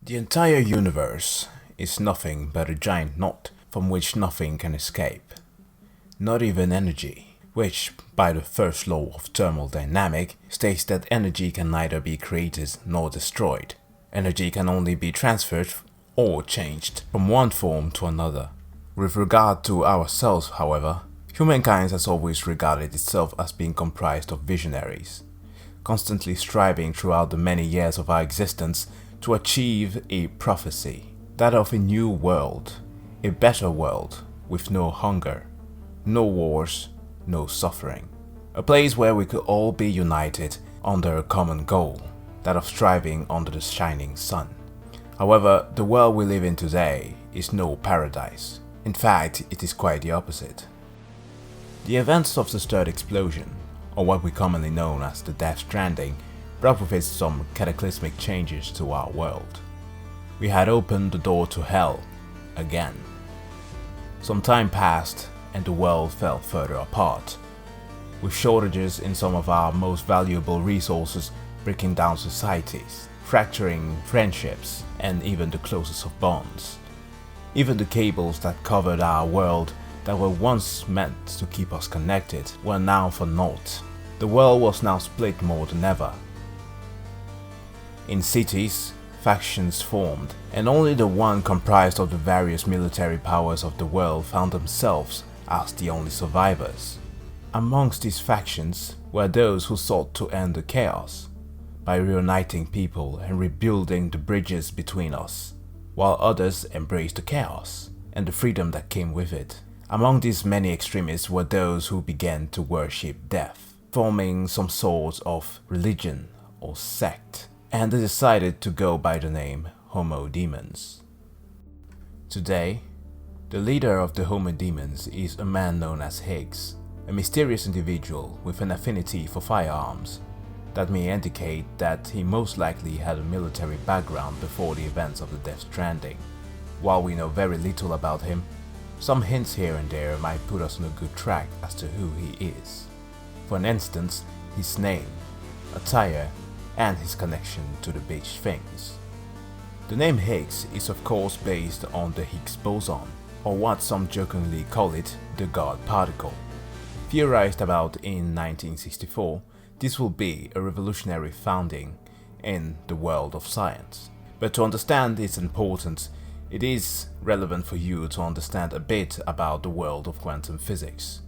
The entire universe is nothing but a giant knot from which nothing can escape. Not even energy, which, by the first law of thermodynamics, states that energy can neither be created nor destroyed. Energy can only be transferred or changed from one form to another. With regard to ourselves, however, humankind has always regarded itself as being comprised of visionaries, constantly striving throughout the many years of our existence to achieve a prophecy, that of a new world, a better world with no hunger, no wars, no suffering. A place where we could all be united under a common goal, that of striving under the shining sun. However, the world we live in today is no paradise. In fact, it is quite the opposite. The events of the third explosion, or what we commonly know as the Death Stranding, brought with it some cataclysmic changes to our world. We had opened the door to hell again. Some time passed and the world fell further apart, with shortages in some of our most valuable resources breaking down societies, fracturing friendships, and even the closest of bonds. Even the cables that covered our world that were once meant to keep us connected were now for naught. The world was now split more than ever. In cities, factions formed, and only the one comprised of the various military powers of the world found themselves as the only survivors. Amongst these factions were those who sought to end the chaos by reuniting people and rebuilding the bridges between us, while others embraced the chaos and the freedom that came with it. Among these many extremists were those who began to worship death, forming some sort of religion or sect, and they decided to go by the name Homo Demens. Today, the leader of the Homo Demens is a man known as Higgs, a mysterious individual with an affinity for firearms that may indicate that he most likely had a military background before the events of the Death Stranding. While we know very little about him, some hints here and there might put us on a good track as to who he is. For instance, his name, attire, and his connection to the Big Things. The name Higgs is of course based on the Higgs boson, or what some jokingly call it, the God particle. Theorized about in 1964, this will be a revolutionary founding in the world of science. But to understand its importance, it is relevant for you to understand a bit about the world of quantum physics.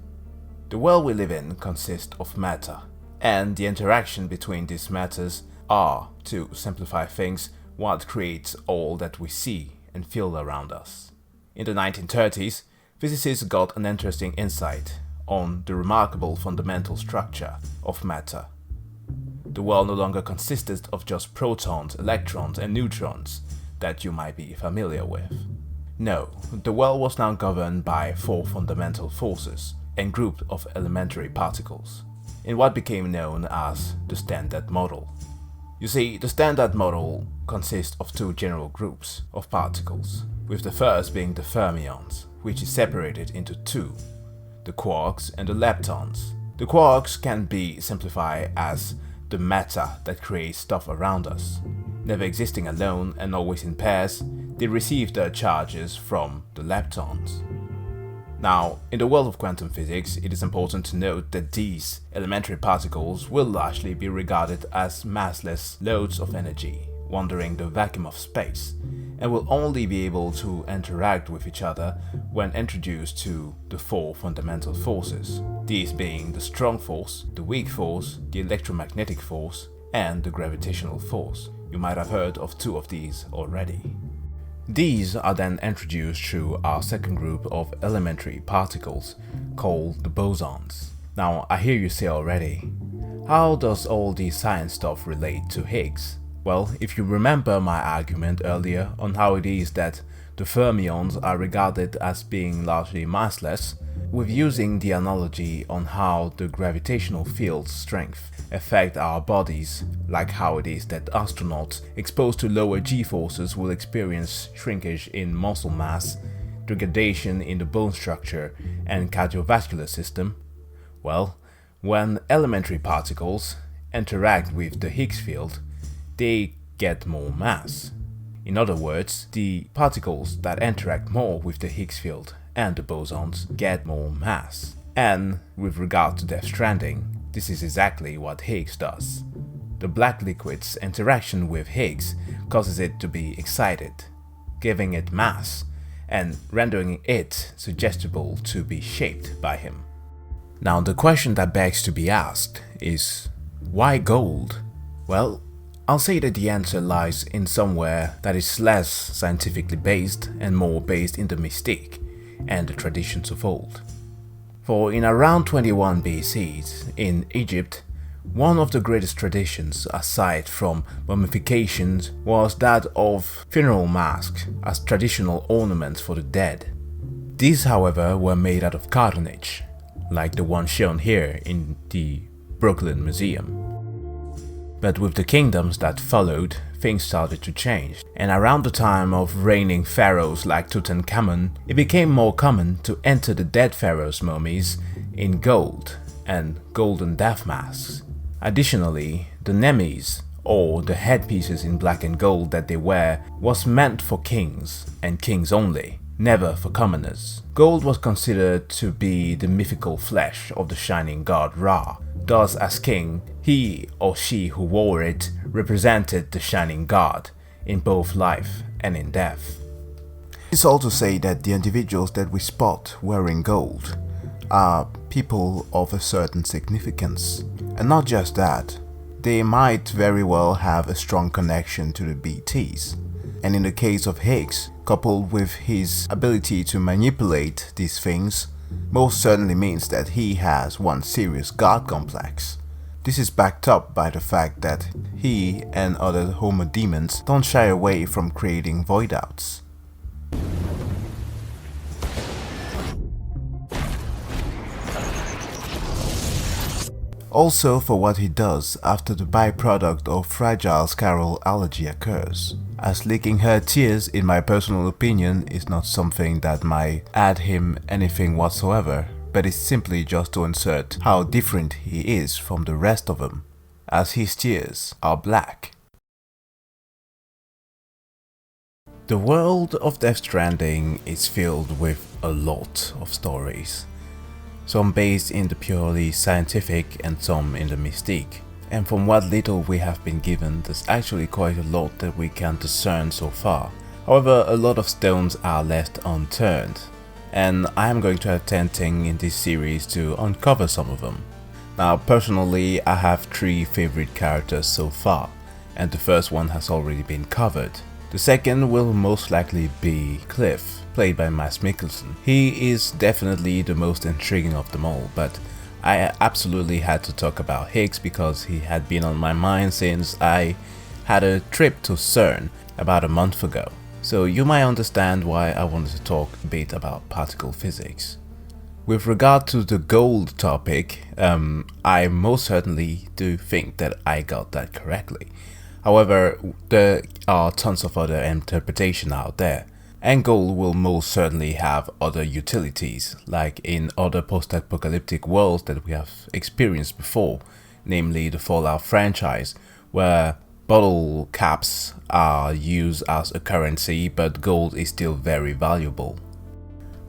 The world we live in consists of matter, and the interaction between these matters are, to simplify things, what creates all that we see and feel around us. In the 1930s, physicists got an interesting insight on the remarkable fundamental structure of matter. The world no longer consisted of just protons, electrons, and neutrons that you might be familiar with. No, the world was now governed by four fundamental forces and grouped of elementary particles, in what became known as the Standard Model. You see, the Standard Model consists of two general groups of particles, with the first being the fermions, which is separated into two, the quarks and the leptons. The quarks can be simplified as the matter that creates stuff around us. Never existing alone and always in pairs, they receive their charges from the leptons. Now, in the world of quantum physics, it is important to note that these elementary particles will largely be regarded as massless loads of energy, wandering the vacuum of space, and will only be able to interact with each other when introduced to the four fundamental forces, these being the strong force, the weak force, the electromagnetic force, and the gravitational force. You might have heard of two of these already. These are then introduced through our second group of elementary particles, called the bosons. Now, I hear you say already, how does all this science stuff relate to Higgs? Well, if you remember my argument earlier on how it is that the fermions are regarded as being largely massless, with using the analogy on how the gravitational field's strength affect our bodies, like how it is that astronauts exposed to lower g-forces will experience shrinkage in muscle mass, degradation in the bone structure and cardiovascular system. Well, when elementary particles interact with the Higgs field, they get more mass. In other words, the particles that interact more with the Higgs field and the bosons get more mass. And with regard to Death Stranding, this is exactly what Higgs does. The black liquid's interaction with Higgs causes it to be excited, giving it mass and rendering it suggestible to be shaped by him. Now the question that begs to be asked is, why gold? Well, I'll say that the answer lies in somewhere that is less scientifically based and more based in the mystique and the traditions of old. For in around 21 BC in Egypt, one of the greatest traditions aside from mummifications was that of funeral masks as traditional ornaments for the dead. These however were made out of cartonnage, like the one shown here in the Brooklyn Museum. But with the kingdoms that followed, things started to change, and around the time of reigning pharaohs like Tutankhamun, it became more common to enter the dead pharaoh's mummies in gold and golden death masks. Additionally, the nemes, or the headpieces in black and gold that they wear, was meant for kings, and kings only, never for commoners. Gold was considered to be the mythical flesh of the shining god Ra. Thus, as king, he or she who wore it represented the shining god in both life and in death. It's all to say that the individuals that we spot wearing gold are people of a certain significance. And not just that, they might very well have a strong connection to the BTs. And in the case of Higgs, coupled with his ability to manipulate these things, most certainly means that he has one serious god complex. This is backed up by the fact that he and other homodemons don't shy away from creating void outs. Also for what he does after the byproduct of fragile scarral allergy occurs, as leaking her tears, in my personal opinion, is not something that might add him anything whatsoever, but is simply just to insert how different he is from the rest of them, as his tears are black. The world of Death Stranding is filled with a lot of stories. Some based in the purely scientific and some in the mystique. And from what little we have been given, there's actually quite a lot that we can discern so far. However, a lot of stones are left unturned, and I am going to attempting in this series to uncover some of them. Now personally, I have 3 favorite characters so far, and the first one has already been covered. The second will most likely be Cliff, played by Mads Mikkelsen. He is definitely the most intriguing of them all, but I absolutely had to talk about Higgs because he had been on my mind since I had a trip to CERN about a month ago. So you might understand why I wanted to talk a bit about particle physics. With regard to the gold topic, I most certainly do think that I got that correctly. However, there are tons of other interpretations out there, and gold will most certainly have other utilities, like in other post-apocalyptic worlds that we have experienced before, namely the Fallout franchise, where bottle caps are used as a currency, but gold is still very valuable.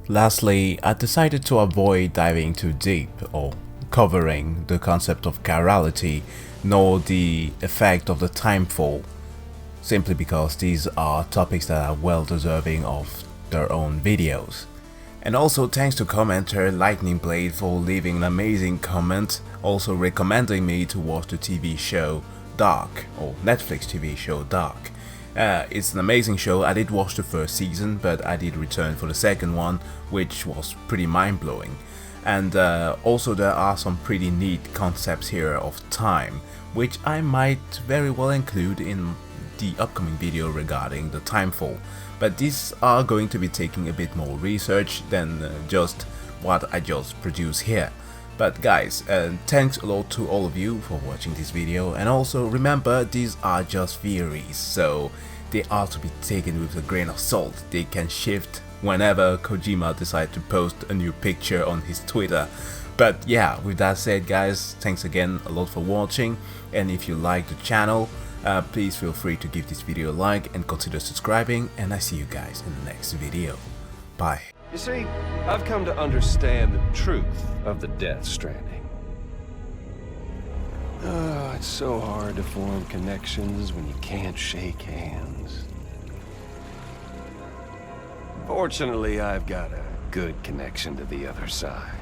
Lastly, I decided to avoid diving too deep or covering the concept of chirality nor the effect of the timefall, simply because these are topics that are well deserving of their own videos. And also thanks to commenter Lightning Blade for leaving an amazing comment, also recommending me to watch the TV show Dark, or Netflix TV show Dark. It's an amazing show. I did watch the first season, but I did return for the second one, which was pretty mind-blowing. And also there are some pretty neat concepts here of time, which I might very well include in the upcoming video regarding the timefall. But these are going to be taking a bit more research than just what I just produced here. But guys, thanks a lot to all of you for watching this video, and also remember, these are just theories, so they are to be taken with a grain of salt. They can shift whenever Kojima decides to post a new picture on his Twitter. But yeah, with that said guys, thanks again a lot for watching, and if you like the channel, Please feel free to give this video a like and consider subscribing, and I see you guys in the next video. Bye. You see, I've come to understand the truth of the Death Stranding. Oh, it's so hard to form connections when you can't shake hands. Fortunately, I've got a good connection to the other side.